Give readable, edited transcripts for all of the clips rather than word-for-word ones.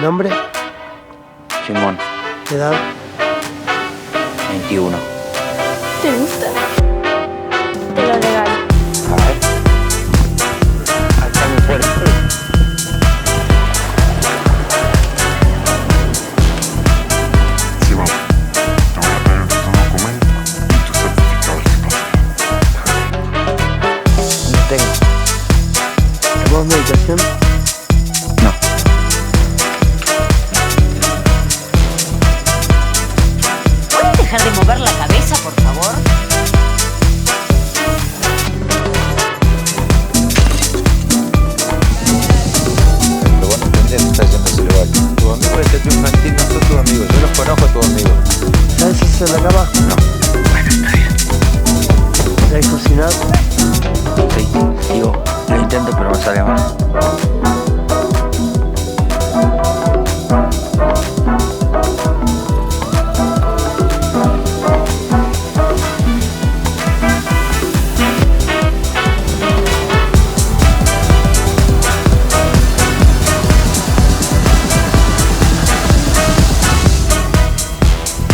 ¿Nombre? Simón, ¿Edad? 21. ¿Te gusta? Te lo regalo. A ver, está muy fuerte. Simón, te voy a pedir tu documento y tu certificado de discapacidad. No tengo. ¿Tomás medicación? No. ¿Pueden dejar de mover la cabeza, por favor? Lo van a entender, está yendo a lugar. Tu amigo de teatro infantil no son tus amigos. Yo los conozco a tus amigos. ¿Sabes si se la cama? No. Bueno, está bien. ¿Sabes cocinar? Sí, digo, lo intento, pero me sale mal.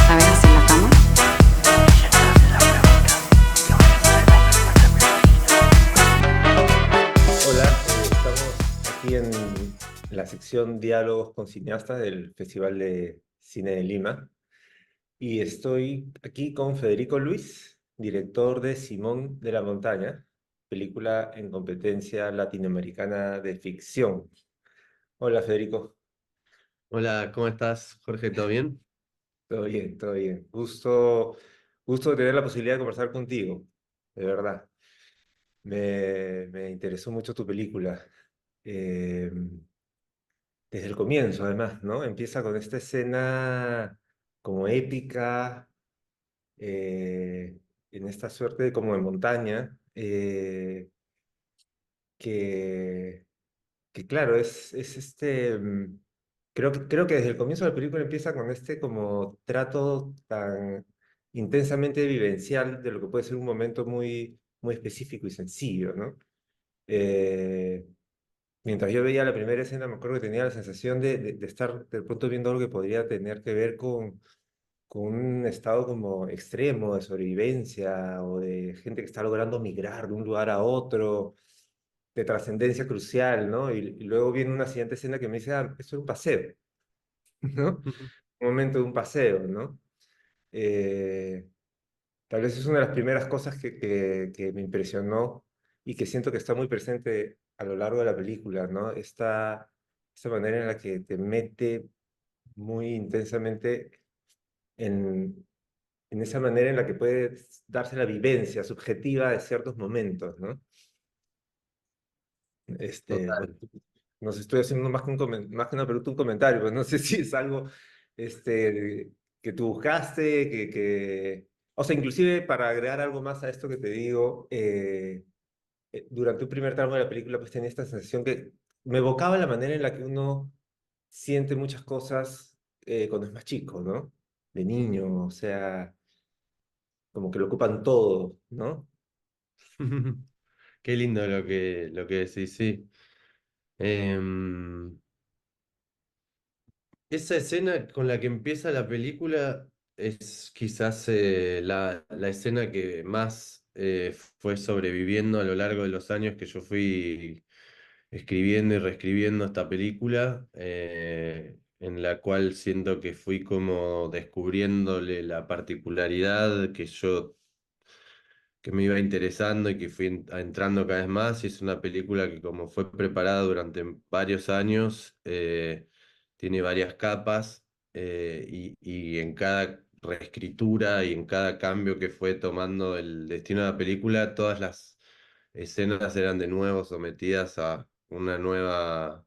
¿Sabes hacer la cama? Hola, estamos aquí en la sección Diálogos con Cineastas del Festival de Cine de Lima y estoy aquí con Federico Luis, director de Simón de la Montaña, película en competencia latinoamericana de ficción. Hola Federico, Hola, ¿cómo estás, Jorge? ¿Todo bien? todo bien, todo bien. Gusto de tener la posibilidad de conversar contigo, de verdad. Me interesó mucho tu película. Eh, Desde el comienzo, además, ¿no? Empieza con esta escena como épica, eh, en esta suerte de como de montaña, que, que claro, creo que desde el comienzo de la película empieza con este como trato tan intensamente vivencial de lo que puede ser un momento muy, muy específico y sencillo, ¿no? Eh, Mientras yo veía la primera escena, me acuerdo que tenía la sensación de estar de pronto viendo algo que podría tener que ver con un estado como extremo de sobrevivencia o de gente que está logrando migrar de un lugar a otro, de trascendencia crucial, ¿no? Y luego viene una siguiente escena que me dice, ah, esto es un paseo, ¿no? Un momento de un paseo, ¿no? Eh, Tal vez es una de las primeras cosas que me impresionó y que siento que está muy presente a lo largo de la película, ¿no? Esta manera en la que te mete muy intensamente en, en esa manera en la que puede darse la vivencia subjetiva de ciertos momentos, ¿no? Total. Bueno, no sé, estoy haciendo más que una pregunta, un comentario, pues no sé si es algo que tú buscaste, O sea, inclusive para agregar algo más a esto que te digo, durante un primer tramo de la película pues tenía esta sensación que me evocaba la manera en la que uno siente muchas cosas cuando es más chico, ¿no? De niño, o sea, como que lo ocupan todo, ¿no? Qué lindo lo que decís, sí. Em, Esa escena con la que empieza la película es quizás la escena que más fue sobreviviendo a lo largo de los años que yo fui escribiendo y reescribiendo esta película, en la cual siento que fui como descubriéndole la particularidad que me iba interesando y que fui entrando cada vez más. Y es una película que como fue preparada durante varios años, tiene varias capas, y en cada reescritura y en cada cambio que fue tomando el destino de la película, todas las escenas eran de nuevo sometidas a una nueva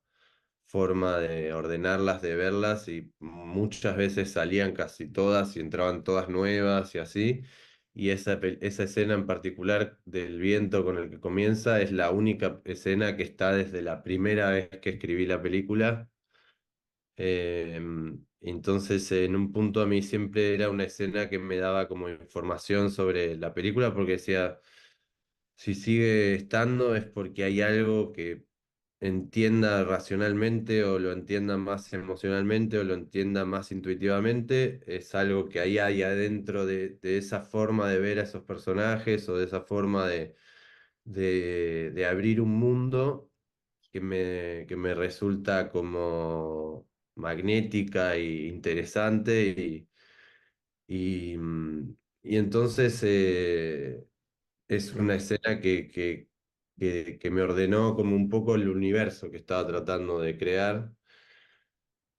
forma de ordenarlas, de verlas, y muchas veces salían casi todas y entraban todas nuevas y así. Y esa escena en particular del viento con el que comienza es la única escena que está desde la primera vez que escribí la película. Entonces, en un punto a mí siempre era una escena que me daba como información sobre la película, porque decía, si sigue estando es porque hay algo entienda racionalmente o lo entienda más emocionalmente o lo entienda más intuitivamente, es algo que ahí hay adentro de esa forma de ver a esos personajes o de esa forma de abrir un mundo que me resulta como magnética e interesante y entonces es una escena que me ordenó como un poco el universo que estaba tratando de crear.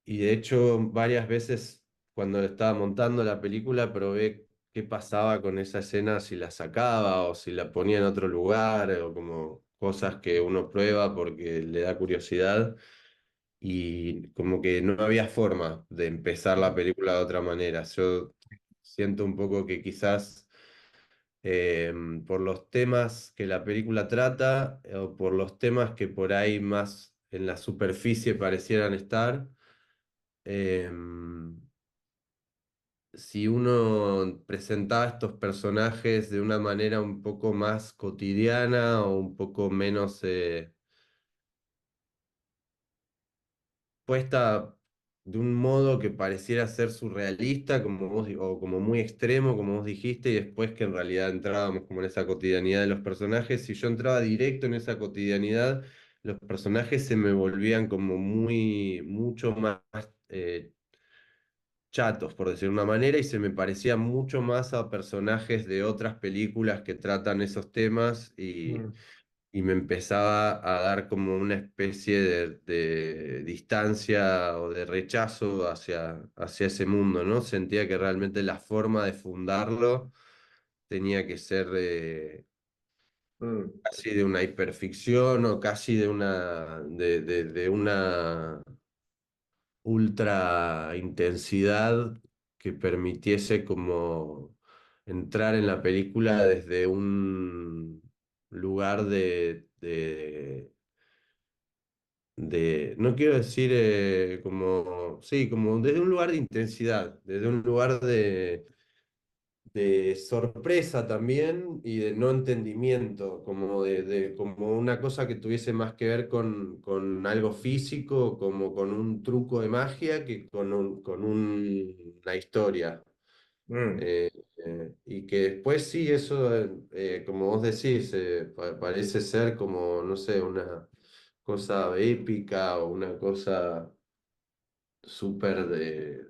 Y de hecho, varias veces cuando estaba montando la película probé qué pasaba con esa escena, si la sacaba o si la ponía en otro lugar, o como cosas que uno prueba porque le da curiosidad. Y como que no había forma de empezar la película de otra manera. Yo siento un poco que quizás por los temas que la película trata o por los temas que por ahí más en la superficie parecieran estar, em, si uno presentaba estos personajes de una manera un poco más cotidiana o un poco menos puesta de un modo que pareciera ser surrealista, como o como muy extremo, como vos dijiste, y después que en realidad entrábamos como en esa cotidianidad de los personajes. Si yo entraba directo en esa cotidianidad, los personajes se me volvían como mucho más chatos, por decir de una manera, y se me parecían mucho más a personajes de otras películas que tratan esos temas Mm, y me empezaba a dar como una especie de distancia o de rechazo hacia ese mundo, ¿no? Sentía que realmente la forma de fundarlo tenía que ser mm, casi de una hiperficción o casi de una ultra intensidad que permitiese como entrar en la película desde un lugar no quiero decir como, sí, como desde un lugar de intensidad, desde un lugar de sorpresa también y de no entendimiento, como como una cosa que tuviese más que ver con algo físico, como con un truco de magia que una historia. mm, Eh, y que después sí, eso, como vos decís, parece ser como, no sé, una cosa épica o una cosa súper de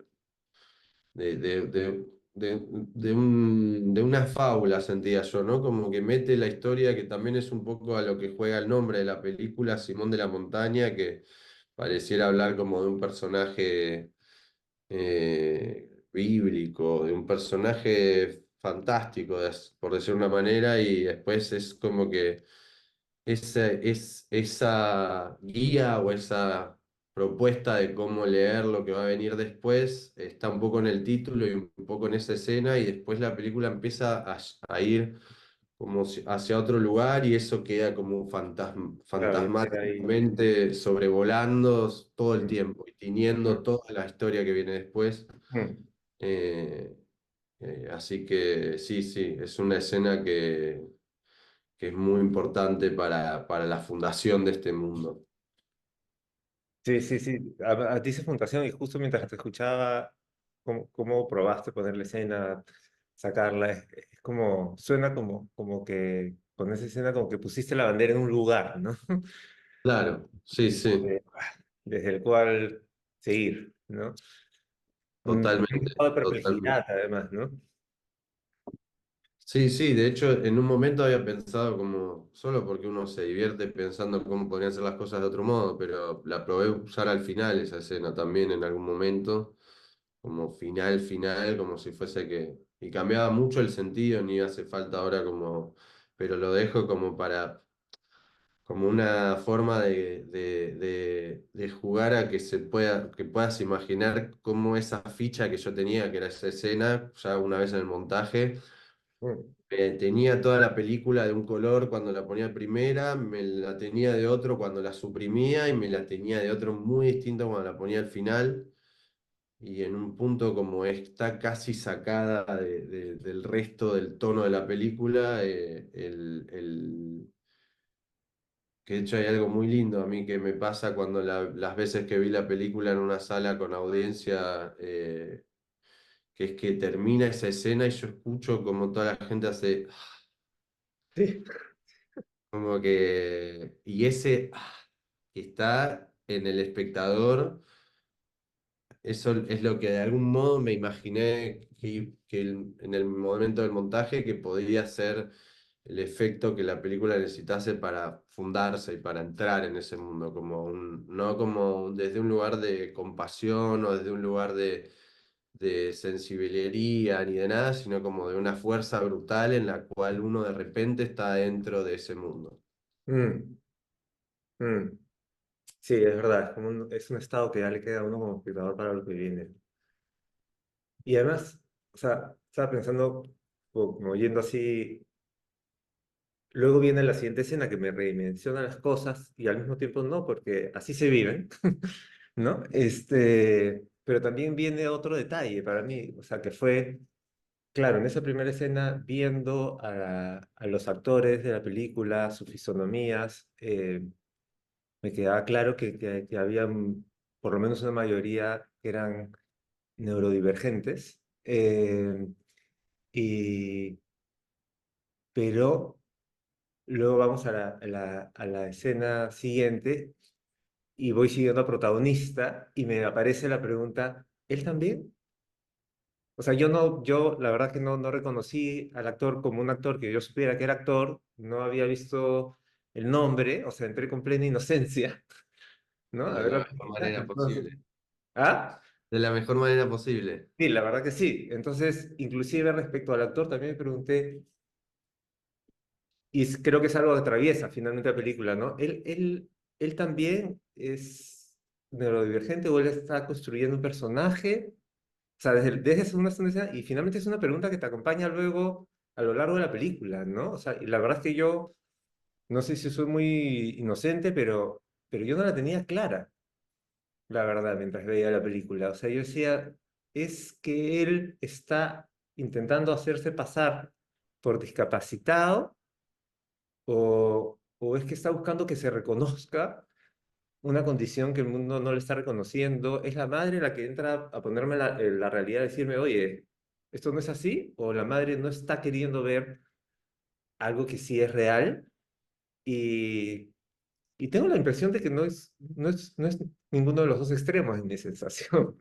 una fábula, sentía yo, ¿no? Como que mete la historia, que también es un poco a lo que juega el nombre de la película, Simón de la Montaña, que pareciera hablar como de un personaje bíblico, de un personaje fantástico, por decir una manera, y después es como que esa guía o esa propuesta de cómo leer lo que va a venir después está un poco en el título y un poco en esa escena, y después la película empieza a ir como hacia otro lugar y eso queda como un claro, y queda ahí. fantasmáticamente sobrevolando todo el Mm, tiempo y tiñendo mm, toda la historia que viene después. mm. Eh, Así que sí, sí, es una escena que es muy importante para la fundación de este mundo. Sí, sí, sí. A ti esa fundación, y justo mientras te escuchaba, cómo probaste ponerle escena, sacarla, es como, suena como que con esa escena como que pusiste la bandera en un lugar, ¿no? Claro, sí, sí, Eh, Desde el cual seguir, ¿no? Un totalmente, estado de totalmente. perplejidad, además, ¿no? Sí, sí, de hecho en un momento había pensado como, solo porque uno se divierte pensando cómo podrían ser las cosas de otro modo, pero la probé usar al final esa escena también en algún momento, como final, final, como si fuese que... Y cambiaba mucho el sentido, ni hace falta ahora como... Pero lo dejo como como una forma de jugar a que que puedas imaginar cómo esa ficha que yo tenía, que era esa escena, ya una vez en el montaje, Mm, tenía toda la película de un color cuando la ponía primera, me la tenía de otro cuando la suprimía y me la tenía de otro muy distinto cuando la ponía al final. Y en un punto como está casi sacada del resto del tono de la película, que de hecho hay algo muy lindo a mí que me pasa cuando las veces que vi la película en una sala con audiencia, que es que termina esa escena y yo escucho como toda la gente hace, Sí. como que, y ese que está en el espectador. Eso es lo que de algún modo me imaginé en el momento del montaje que podría ser el efecto que la película necesitase para fundarse y para entrar en ese mundo, no como desde un lugar de compasión o desde un lugar de sensibilería ni de nada, sino como de una fuerza brutal en la cual uno de repente está dentro de ese mundo. Mm, mm. Sí, es verdad, es un estado que ya le queda a uno como espectador para lo que viene. Y además, o sea, estaba pensando, como yendo así, luego viene la siguiente escena que me redimensiona las cosas y al mismo tiempo no, porque así se viven, ¿no? Pero también viene otro detalle para mí, o sea, que fue, claro, en esa primera escena, viendo a los actores de la película, sus fisonomías, me quedaba claro que había por lo menos una mayoría que eran neurodivergentes, y, pero luego vamos a la escena siguiente y voy siguiendo al protagonista y me aparece la pregunta, ¿él también? O sea, yo la verdad que no reconocí al actor como un actor que yo supiera que era actor, no había visto el nombre, o sea, entré con plena inocencia, ¿no? A De ver la la mejor película, manera entonces, posible. ¿ah? De la mejor manera posible. Sí, la verdad que sí. Entonces, inclusive respecto al actor, también me pregunté, y creo que es algo que atraviesa finalmente la película, ¿no? Él también es neurodivergente o él está construyendo un personaje, o sea, desde una escena, y finalmente es una pregunta que te acompaña luego a lo largo de la película, ¿no? O sea, y la verdad es que yo, no sé si soy muy inocente, pero yo no la tenía clara, la verdad, mientras veía la película. O sea, yo decía, es que él está intentando hacerse pasar por discapacitado o es que está buscando que se reconozca una condición que el mundo no le está reconociendo. ¿Es la madre la que entra a ponerme la realidad, a decirme, oye, esto no es así? ¿O la madre no está queriendo ver algo que sí es real? Y, y tengo la impresión de que no es ninguno de los dos extremos en mi sensación,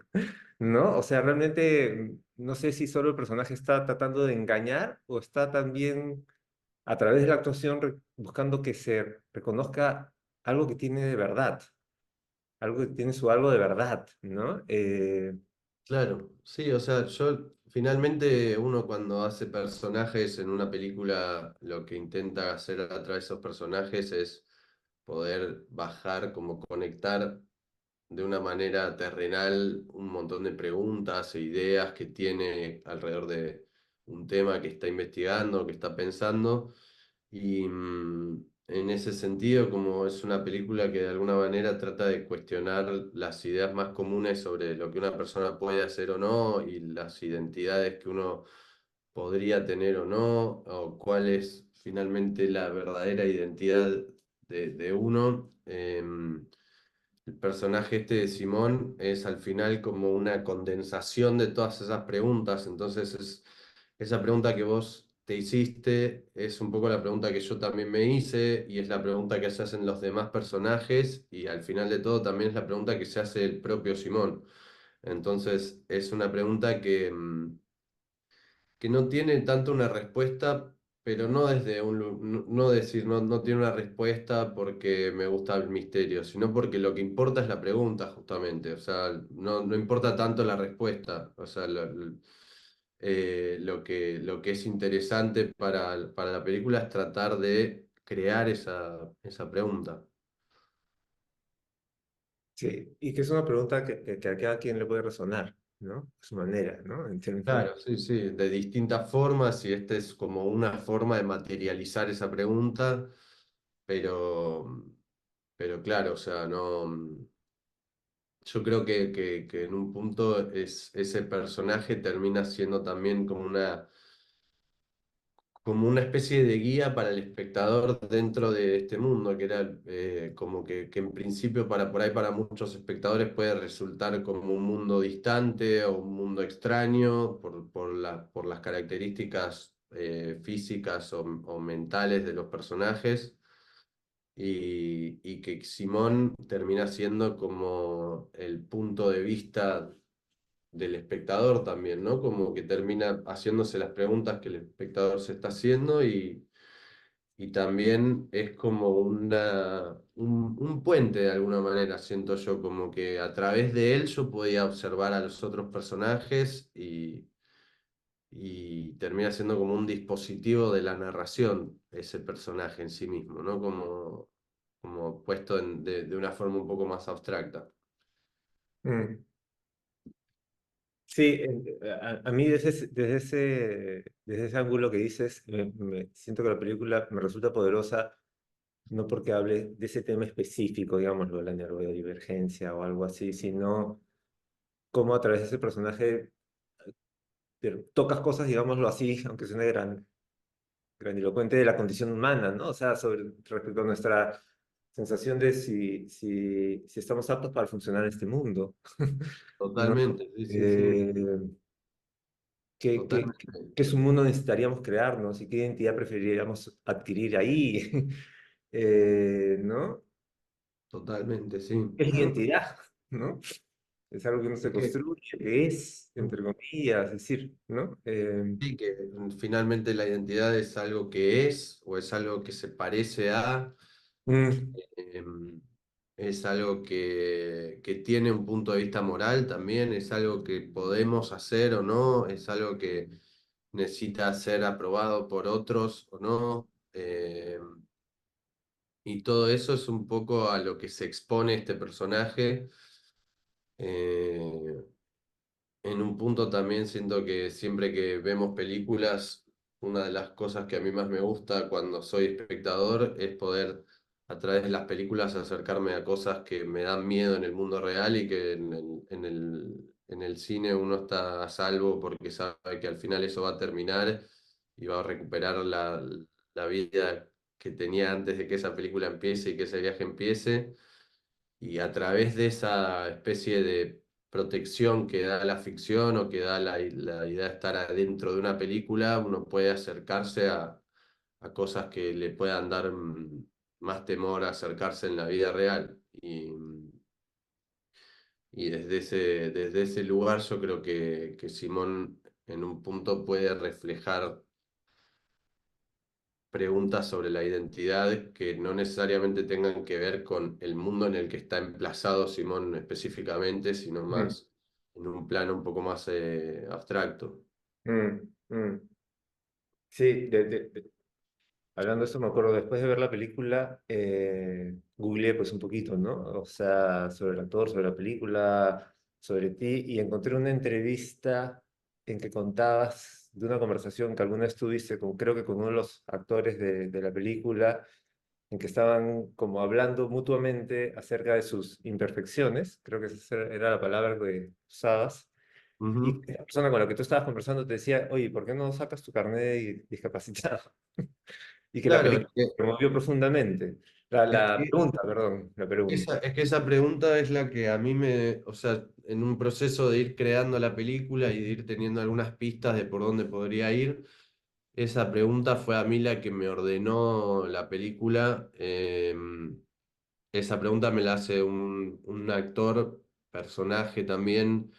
¿no? O sea, realmente no sé si solo el personaje está tratando de engañar o está también a través de la actuación buscando que se reconozca algo que tiene de verdad, algo que tiene su algo de verdad, ¿no? Claro, sí, o sea, yo finalmente uno cuando hace personajes en una película, lo que intenta hacer a través de esos personajes es poder bajar, como conectar de una manera terrenal un montón de preguntas e ideas que tiene alrededor de un tema que está investigando, que está pensando. Y en ese sentido, como es una película que de alguna manera trata de cuestionar las ideas más comunes sobre lo que una persona puede hacer o no y las identidades que uno podría tener o no, o cuál es finalmente la verdadera identidad de uno. El personaje este de Simón es al final como una condensación de todas esas preguntas, entonces esa pregunta que vos te hiciste es un poco la pregunta que yo también me hice y es la pregunta que se hacen los demás personajes y al final de todo también es la pregunta que se hace el propio Simón. Entonces es una pregunta que no tiene tanto una respuesta, pero no desde no decir, no tiene una respuesta porque me gusta el misterio, sino porque lo que importa es la pregunta, justamente. O sea, no importa tanto la respuesta. O sea, lo que es interesante para la película es tratar de crear esa pregunta. Sí, y que es una pregunta que a cada quien le puede resonar, ¿no? A su manera, ¿no? En términos. Claro, sí, sí, de distintas formas, y esta es como una forma de materializar esa pregunta, pero, pero claro, o sea, no, yo creo que en un punto ese personaje termina siendo también como como una especie de guía para el espectador dentro de este mundo, que era como que en principio por ahí para muchos espectadores puede resultar como un mundo distante o un mundo extraño por las características físicas o mentales de los personajes. Y que Simón termina siendo como el punto de vista del espectador también, ¿no? Como que termina haciéndose las preguntas que el espectador se está haciendo y también es como un puente de alguna manera, siento yo, como que a través de él yo podía observar a los otros personajes y termina siendo como un dispositivo de la narración, ese personaje en sí mismo, ¿no? Como puesto de una forma un poco más abstracta. Mm. Sí, a mí desde ese ángulo que dices, siento que la película me resulta poderosa, no porque hable de ese tema específico, digamos, lo de la neurodivergencia o algo así, sino cómo a través de ese personaje tocas cosas, digámoslo así, aunque suene grandilocuente, de la condición humana, ¿no? O sea, respecto a nuestra sensación de si estamos aptos para funcionar en este mundo, ¿no? Totalmente, sí, sí, sí, Eh, ¿qué, qué, totalmente, qué submundo necesitaríamos crearnos y qué identidad preferiríamos adquirir ahí? ¿No? totalmente, sí. ¿Qué es identidad? ¿No? Es algo que no se Es que, construye, que es, entre comillas, es decir, ¿no? sí, que finalmente la identidad es algo que es o es algo que se parece a, Mm, em, es algo que tiene un punto de vista moral también, es algo que podemos hacer o no, es algo que necesita ser aprobado por otros o no. Y todo eso es un poco a lo que se expone este personaje. Eh, en un punto también siento que siempre que vemos películas, una de las cosas que a mí más me gusta cuando soy espectador es poder a través de las películas acercarme a cosas que me dan miedo en el mundo real y que en el cine uno está a salvo porque sabe que al final eso va a terminar y va a recuperar la vida que tenía antes de que esa película empiece y que ese viaje empiece. Y a través de esa especie de protección que da la ficción o que da la idea de estar adentro de una película, uno puede acercarse a cosas que le puedan dar más temor a acercarse en la vida real. Y desde ese lugar yo creo que Simón en un punto puede reflejar preguntas sobre la identidad que no necesariamente tengan que ver con el mundo en el que está emplazado Simón específicamente, sino mm, más en un plano un poco más abstracto. mm, mm. Sí, hablando de eso, me acuerdo, después de ver la película, googleé pues un poquito, ¿no? O sea, sobre el actor, sobre la película, sobre ti, y encontré una entrevista en que contabas de una conversación que alguna vez tuviste con, creo que con uno de los actores de la película, en que estaban como hablando mutuamente acerca de sus imperfecciones, creo que esa era la palabra que usabas, y Ujú. la persona con la que tú estabas conversando te decía, oye, ¿por qué no sacas tu carnet de discapacitado? Y que la Claro, película me movió profundamente. La, es la que pregunta, perdón, la pregunta. es que esa pregunta es la que a mí o sea, en un proceso de ir creando la película y de ir teniendo algunas pistas de por dónde podría ir, esa pregunta fue a mí la que me ordenó la película. Esa pregunta me la hace un actor, personaje también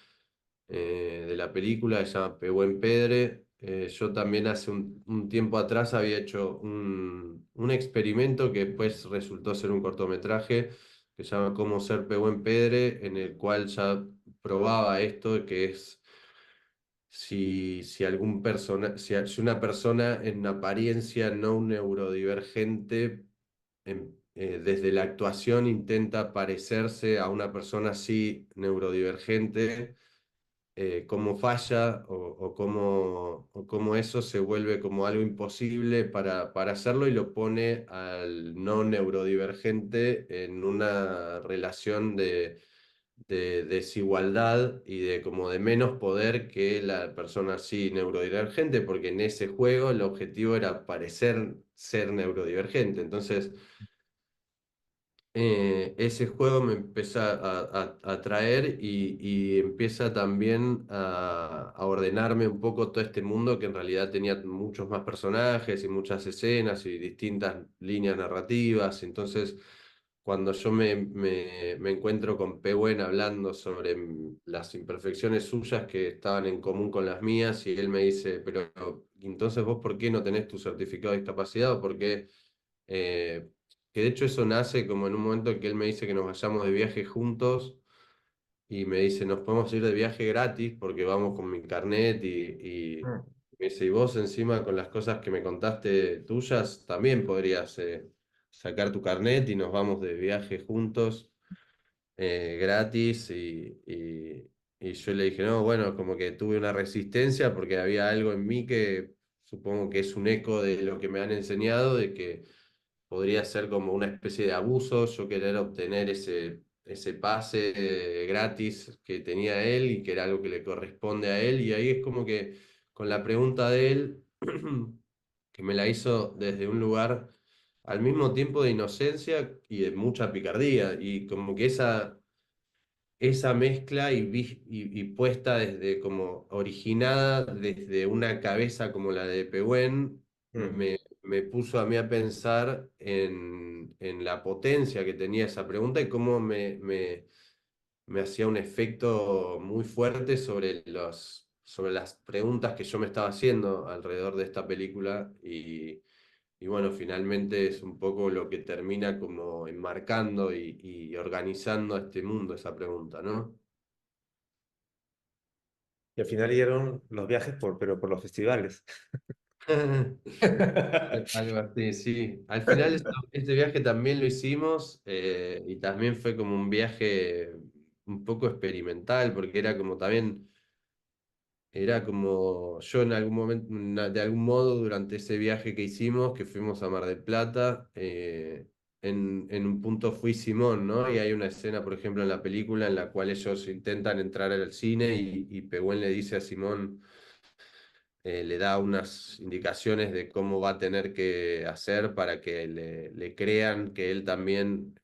de la película, que se llama Pehuen Pedre. Yo también hace un tiempo atrás había hecho un experimento que después resultó ser un cortometraje que se llama Cómo ser Pehuen Pedre, en el cual ya probaba esto, que es si algún persona, si una persona en apariencia no neurodivergente desde la actuación intenta parecerse a una persona así neurodivergente, cómo falla o cómo eso se vuelve como algo imposible para hacerlo y lo pone al no neurodivergente en una relación de desigualdad y de como de menos poder que la persona así neurodivergente, porque en ese juego el objetivo era parecer ser neurodivergente. Entonces, ese juego me empieza a atraer y empieza también a ordenarme un poco todo este mundo que en realidad tenía muchos más personajes y muchas escenas y distintas líneas narrativas. Entonces, cuando yo me encuentro con Pehuen hablando sobre las imperfecciones suyas que estaban en común con las mías, y él me dice, pero entonces vos, ¿por qué no tenés tu certificado de discapacidad? ¿O por qué? Eh, que de hecho eso nace como en un momento en que él me dice que nos vayamos de viaje juntos y me dice, nos podemos ir de viaje gratis porque vamos con mi carnet y Mm. me dice, y vos encima con las cosas que me contaste tuyas también podrías sacar tu carnet y nos vamos de viaje juntos gratis y yo le dije, no, bueno, como que tuve una resistencia porque había algo en mí que supongo que es un eco de lo que me han enseñado, de que podría ser como una especie de abuso, yo querer obtener ese pase gratis que tenía él y que era algo que le corresponde a él. Y ahí es como que con la pregunta de él, que me la hizo desde un lugar al mismo tiempo de inocencia y de mucha picardía, y como que esa mezcla y puesta desde como originada desde una cabeza como la de Pehuen, Mm. me puso a mí a pensar en la potencia que tenía esa pregunta y cómo me hacía un efecto muy fuerte sobre las preguntas que yo me estaba haciendo alrededor de esta película. Y bueno, finalmente es un poco lo que termina como enmarcando y organizando a este mundo, esa pregunta, ¿no? Y al final dieron los viajes pero por los festivales. Algo así, sí. Al final este viaje también lo hicimos y también fue como un viaje un poco experimental, porque era como también, era como yo en algún momento, de algún modo durante ese viaje que hicimos, que fuimos a Mar del Plata, en un punto fui Simón, ¿no? Y hay una escena, por ejemplo, en la película en la cual ellos intentan entrar al cine y Pehuen le dice a Simón, le da unas indicaciones de cómo va a tener que hacer para que le crean que él también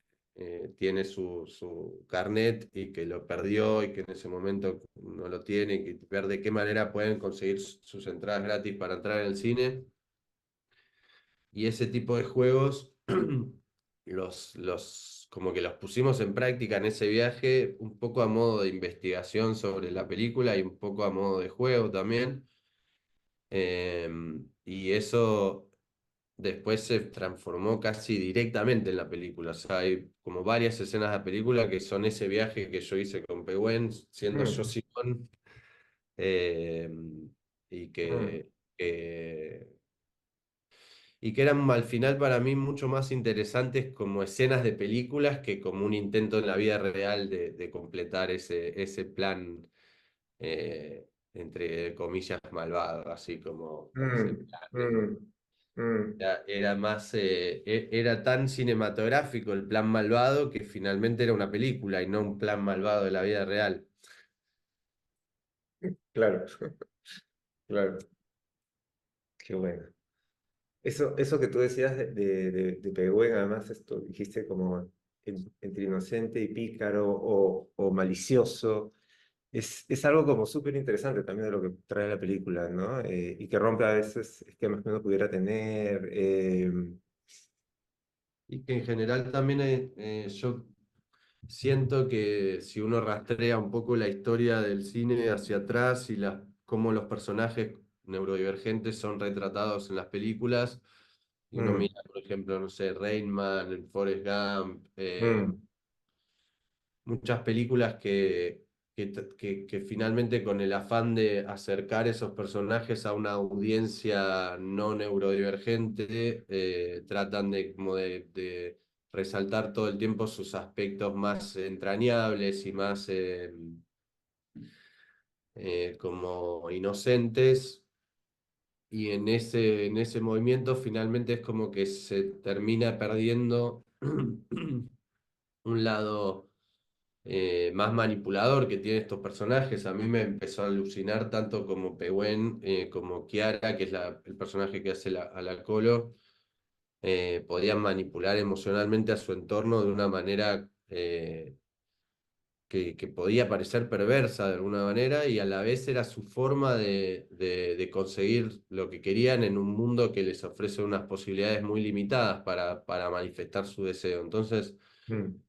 tiene su carnet y que lo perdió y que en ese momento no lo tiene, y que ver de qué manera pueden conseguir sus entradas gratis para entrar en el cine. Y ese tipo de juegos como que los pusimos en práctica en ese viaje, un poco a modo de investigación sobre la película y un poco a modo de juego también. Y eso después se transformó casi directamente en la película. O sea, hay como varias escenas de la película que son ese viaje que yo hice con Pehuen, siendo yo Mm. Simón, y Mm. que eran al final para mí mucho más interesantes como escenas de películas que como un intento en la vida real de completar ese plan, entre comillas, malvado, así como ese Mm. plan. Mm. Mm. Era más, era tan cinematográfico el plan malvado que finalmente era una película y no un plan malvado de la vida real. Claro, claro, qué bueno. Eso que tú decías de Pehuen, además, esto dijiste como entre inocente y pícaro o malicioso, es algo como súper interesante también de lo que trae la película, ¿no? Y que rompe a veces esquemas que uno pudiera tener. Y que en general también yo siento que si uno rastrea un poco la historia del cine hacia atrás y cómo los personajes neurodivergentes son retratados en las películas, y uno Mm. mira, por ejemplo, no sé, Rain Man, el Forrest Gump, Mm. muchas películas que finalmente con el afán de acercar esos personajes a una audiencia no neurodivergente, tratan de, como de resaltar todo el tiempo sus aspectos más entrañables y más como inocentes. Y en ese movimiento finalmente es como que se termina perdiendo un lado más manipulador que tienen estos personajes. A mí me empezó a alucinar tanto como Pehuen, como Kiara, que es el personaje que hace a la Colo, podían manipular emocionalmente a su entorno de una manera que podía parecer perversa de alguna manera, y a la vez era su forma de conseguir lo que querían en un mundo que les ofrece unas posibilidades muy limitadas para manifestar su deseo. Entonces, Mm, mm,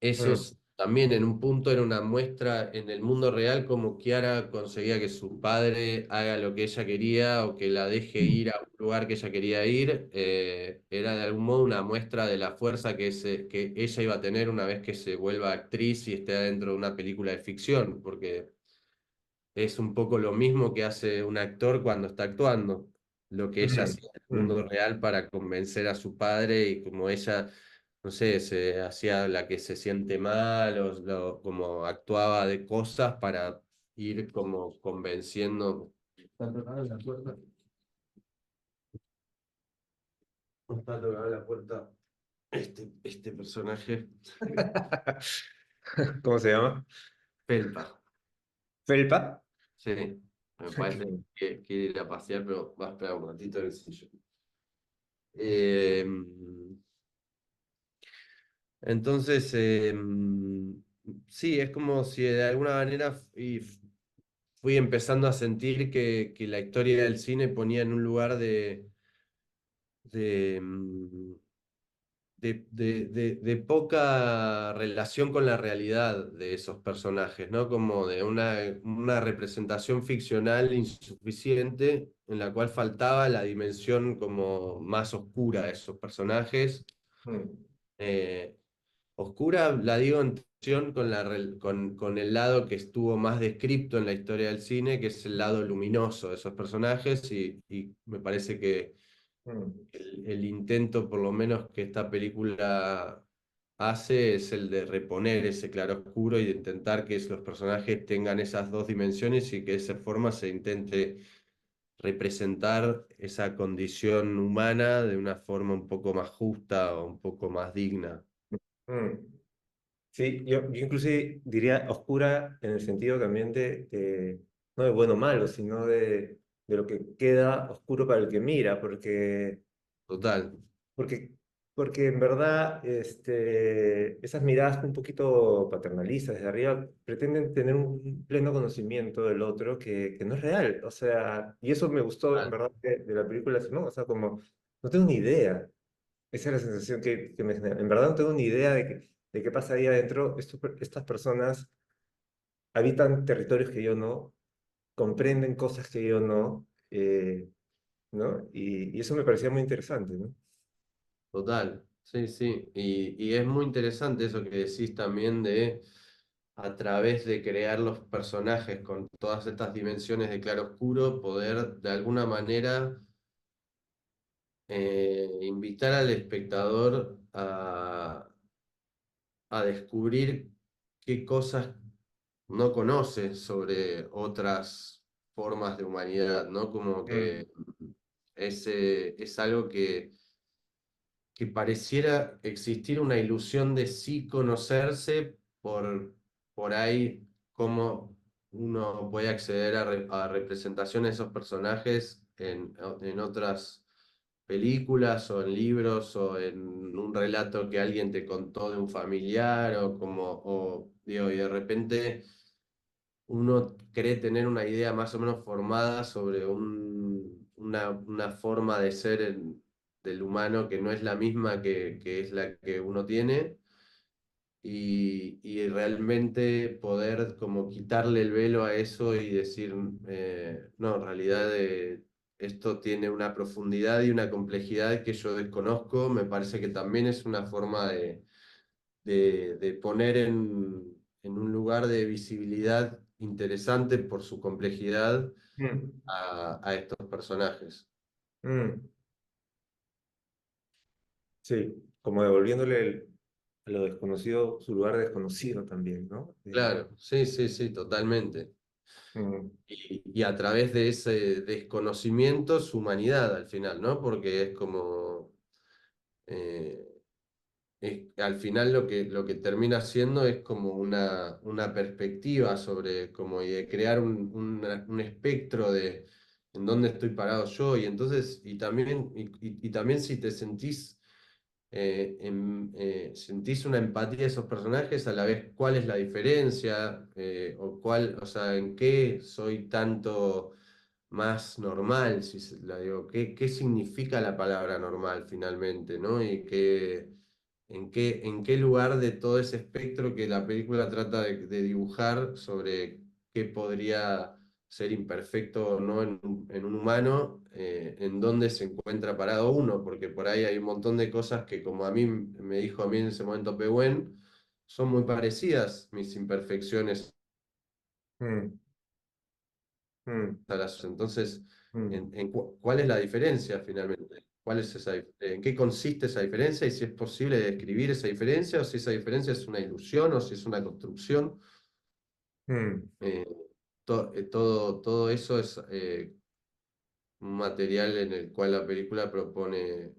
esos también en un punto era una muestra en el mundo real como Kiara conseguía que su padre haga lo que ella quería o que la deje ir a un lugar que ella quería ir. Era de algún modo una muestra de la fuerza que ella iba a tener una vez que se vuelva actriz y esté dentro de una película de ficción, porque es un poco lo mismo que hace un actor cuando está actuando, lo que ella mm, hacía en el mm. mundo real para convencer a su padre, y como ella, no sé, se hacía la que se siente mal, o como actuaba de cosas para ir como convenciendo. ¿Está tocando la puerta? ¿Está tocando la puerta este personaje? ¿Cómo se llama? Felpa, ¿Felpa? sí. Me parece que quiere ir a pasear, pero va a esperar un ratito en el sillón. Eh, entonces, sí, es como si de alguna manera fui empezando a sentir que la historia del cine ponía en un lugar de, mm, de poca relación con la realidad de esos personajes, ¿no? Como de una representación ficcional insuficiente en la cual faltaba la dimensión como más oscura de esos personajes. Mm, Eh, Oscura, la digo en tensión con, con el lado que estuvo más descripto en la historia del cine, que es el lado luminoso de esos personajes, y me parece que mm, el intento, por lo menos, que esta película hace es el de reponer ese claroscuro y de intentar que los personajes tengan esas dos dimensiones y que de esa forma se intente representar esa condición humana de una forma un poco más justa o un poco más digna. mm. Sí, yo incluso diría oscura en el sentido también no de bueno o malo, sino de lo que queda oscuro para el que mira, Total, porque, porque en verdad esas miradas un poquito paternalistas desde arriba pretenden tener un pleno conocimiento del otro que no es real. O sea, y eso me gustó en total, verdad de la película, ¿no? O sea, como, no tengo ni idea. Esa es la sensación que me genera. En verdad no tengo ni idea de qué pasa ahí adentro. Estas personas habitan territorios que yo no, comprenden cosas que yo no, ¿no? Y eso me parecía muy interesante, ¿no? total. Sí, sí. Y es muy interesante eso que decís también de, a través de crear los personajes con todas estas dimensiones de claroscuro, poder de alguna manera invitar al espectador a descubrir qué cosas no conoce sobre otras formas de humanidad, ¿no? Como Mm, que es algo que pareciera existir una ilusión de sí conocerse por ahí, cómo uno puede acceder a representaciones de esos personajes en otras películas o en libros o en un relato que alguien te contó de un familiar o como, o, digo, y de repente uno cree tener una idea más o menos formada sobre una forma de ser del humano que no es la misma que es la que uno tiene, y realmente poder como quitarle el velo a eso y decir, no, en realidad esto tiene una profundidad y una complejidad que yo desconozco. Me parece que también es una forma de poner en un lugar de visibilidad interesante por su complejidad mm, a estos personajes. mm. Sí, como devolviéndole a lo desconocido su lugar desconocido también, ¿no? Claro, sí, sí, sí, totalmente. Mm, Y a través de ese desconocimiento, su humanidad al final, ¿no? Porque es como, eh, al final lo que termina siendo es como una perspectiva sobre como y de crear un espectro de en dónde estoy parado yo. Y entonces, y también si te sentís una empatía de esos personajes, a la vez cuál es la diferencia, o sea, en qué soy tanto más normal, si la digo, qué significa la palabra normal finalmente, ¿no? Y en qué lugar de todo ese espectro que la película trata de dibujar sobre qué podría ser imperfecto o no en un humano, en dónde se encuentra parado uno, porque por ahí hay un montón de cosas que, como a mí me dijo a mí en ese momento Pehuen, son muy parecidas mis imperfecciones Mm, mm, a las. Entonces, mm, ¿cuál es la diferencia finalmente? ¿Cuál es en qué consiste esa diferencia? Y si es posible describir esa diferencia, o si esa diferencia es una ilusión, o si es una construcción. mm. Eh, todo eso es un material en el cual la película propone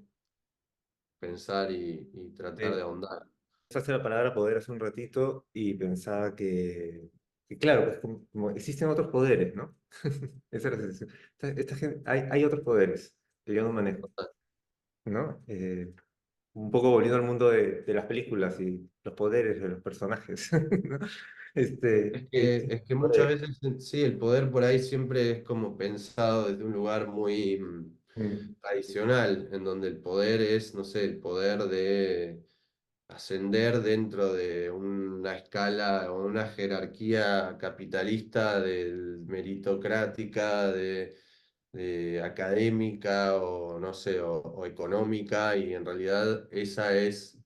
pensar y tratar de Sí. ahondar. Usaste la palabra poder hace un ratito y pensaba que claro, pues como existen otros poderes, ¿no? Esa es la sensación. Esta gente, hay otros poderes que yo no manejo, ¿no? Un poco volviendo al mundo de las películas y los poderes de los personajes, ¿no? Es que, Existen es que muchas poderes. veces, sí, el poder por ahí siempre es como pensado desde un lugar muy Mm, tradicional, en donde el poder es, no sé, el poder de ascender dentro de una escala o una jerarquía capitalista, meritocrática, de académica o no sé, o económica, y en realidad esa es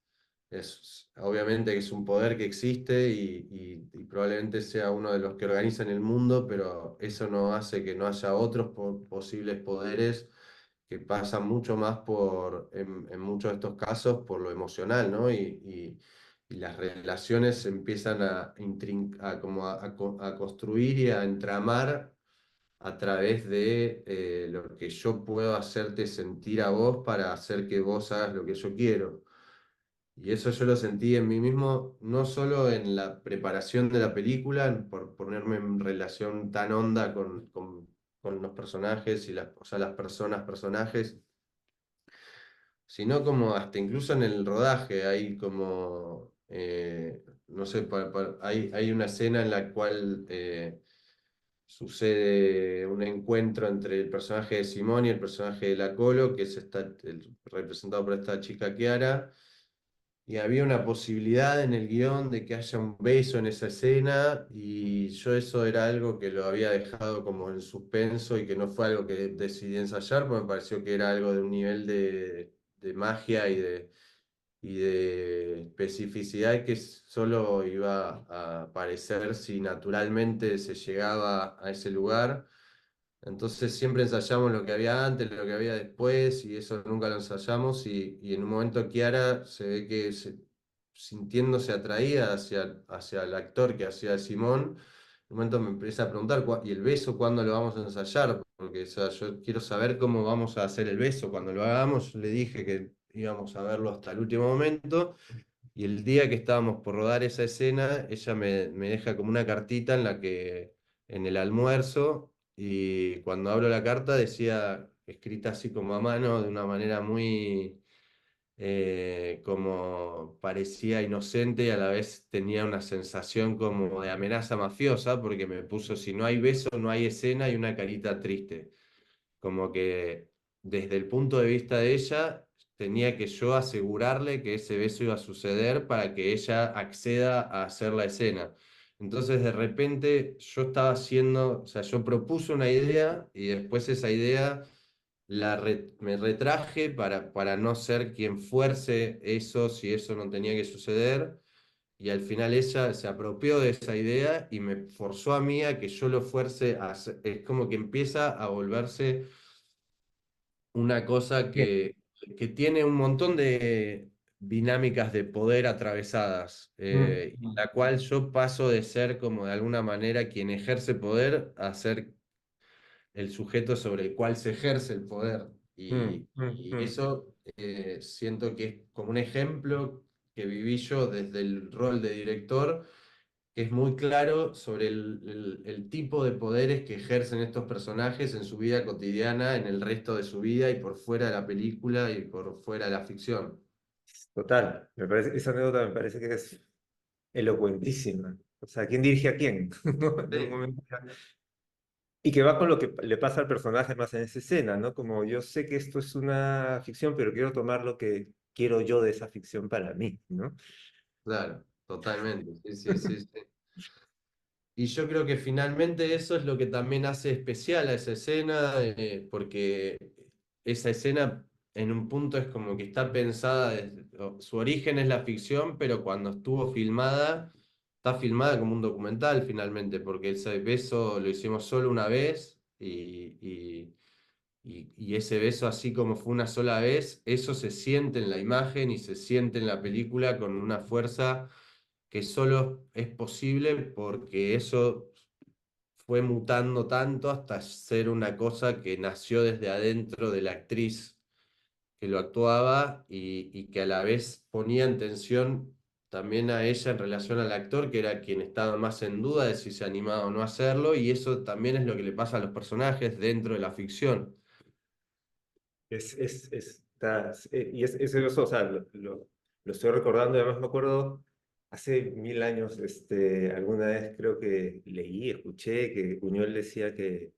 obviamente que es un poder que existe y probablemente sea uno de los que organizan el mundo, pero eso no hace que no haya otros posibles poderes que pasan mucho más en muchos de estos casos, por lo emocional, ¿no? Y las relaciones se empiezan como a construir y a entramar a través de lo que yo puedo hacerte sentir a vos para hacer que vos hagas lo que yo quiero. Y eso yo lo sentí en mí mismo, no solo en la preparación de la película, por ponerme en relación tan honda con los personajes o sea, las personajes, sino como hasta incluso en el rodaje. Hay como, no sé, hay una escena en la cual sucede un encuentro entre el personaje de Simón y el personaje de la Colo, que es representado por esta chica Kiara. Y había una posibilidad en el guión de que haya un beso en esa escena, y yo eso era algo que lo había dejado como en suspenso y que no fue algo que decidí ensayar, porque me pareció que era algo de un nivel de magia y de especificidad que solo iba a aparecer si naturalmente se llegaba a ese lugar. Entonces siempre ensayamos lo que había antes, lo que había después, y eso nunca lo ensayamos. Y en un momento Kiara se ve que sintiéndose atraída hacia el actor que hacía de Simón. En un momento me empieza a preguntar, ¿y el beso cuándo lo vamos a ensayar? Porque, o sea, yo quiero saber cómo vamos a hacer el beso cuando lo hagamos. Yo le dije que íbamos a verlo hasta el último momento. Y el día que estábamos por rodar esa escena, ella me deja como una cartita en el almuerzo, y cuando abro la carta decía, escrita así como a mano, de una manera muy, como parecía inocente, y a la vez tenía una sensación como de amenaza mafiosa, porque me puso, si no hay beso, no hay escena, y una carita triste. Como que desde el punto de vista de ella, tenía que yo asegurarle que ese beso iba a suceder para que ella acceda a hacer la escena. Entonces, de repente, yo estaba haciendo, o sea, yo propuse una idea, y después esa idea me retraje para no ser quien fuerce eso si eso no tenía que suceder. Y al final ella se apropió de esa idea y me forzó a mí a que yo lo fuerce a hacer. Es como que empieza a volverse una cosa Bien. que tiene un montón de dinámicas de poder atravesadas, Mm, y la cual yo paso de ser como de alguna manera quien ejerce poder a ser el sujeto sobre el cual se ejerce el poder. mm, Y, mm, y mm, eso siento que es como un ejemplo que viví yo desde el rol de director, que es muy claro sobre el tipo de poderes que ejercen estos personajes en su vida cotidiana, en el resto de su vida y por fuera de la película y por fuera de la ficción. Total, esa anécdota me parece que es elocuentísima. O sea, ¿quién dirige a quién? ¿No? En un Sí, momento y que va con lo que le pasa al personaje más en esa escena, ¿no? Como yo sé que esto es una ficción, pero quiero tomar lo que quiero yo de esa ficción para mí, ¿no? claro, totalmente. Sí, sí, sí, sí. Y yo creo que finalmente eso es lo que también hace especial a esa escena, porque esa escena en un punto es como que está pensada, su origen es la ficción, pero cuando estuvo filmada, está filmada como un documental finalmente, porque ese beso lo hicimos solo una vez y ese beso así como fue una sola vez, eso se siente en la imagen y se siente en la película con una fuerza que solo es posible porque eso fue mutando tanto hasta ser una cosa que nació desde adentro de la actriz que lo actuaba y que a la vez ponía en tensión también a ella en relación al actor, que era quien estaba más en duda de si se animaba o no a hacerlo, y eso también es lo que le pasa a los personajes dentro de la ficción. Y es eso, o sea, lo estoy recordando, y además me acuerdo hace 1000 años, alguna vez creo que leí, escuché que Buñuel decía que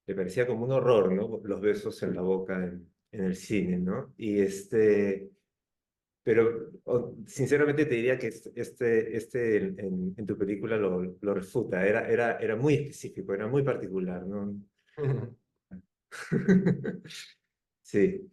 le parecía como un horror, ¿no? Los besos en la boca en el cine, ¿no? Pero sinceramente te diría que en tu película lo refuta, era muy específico, era muy particular, ¿no? Sí.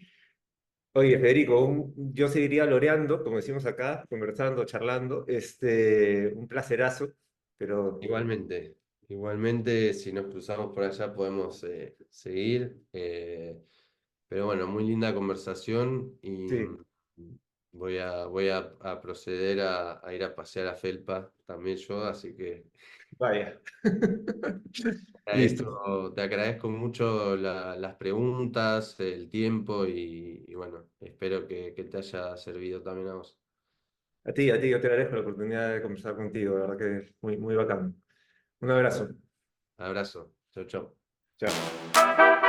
Oye, Federico, yo seguiría loreando, como decimos acá, conversando, charlando, un placerazo, pero Igualmente, igualmente, si nos cruzamos por allá podemos seguir. Pero bueno, muy linda conversación y sí, voy a proceder a ir a pasear a Felpa también yo, así que vaya. Listo. te agradezco mucho las preguntas, el tiempo y bueno, espero que te haya servido también a vos. A ti, yo te agradezco la oportunidad de conversar contigo, la verdad que es muy, muy bacán. Un abrazo. Abrazo, chau, chau. Chao.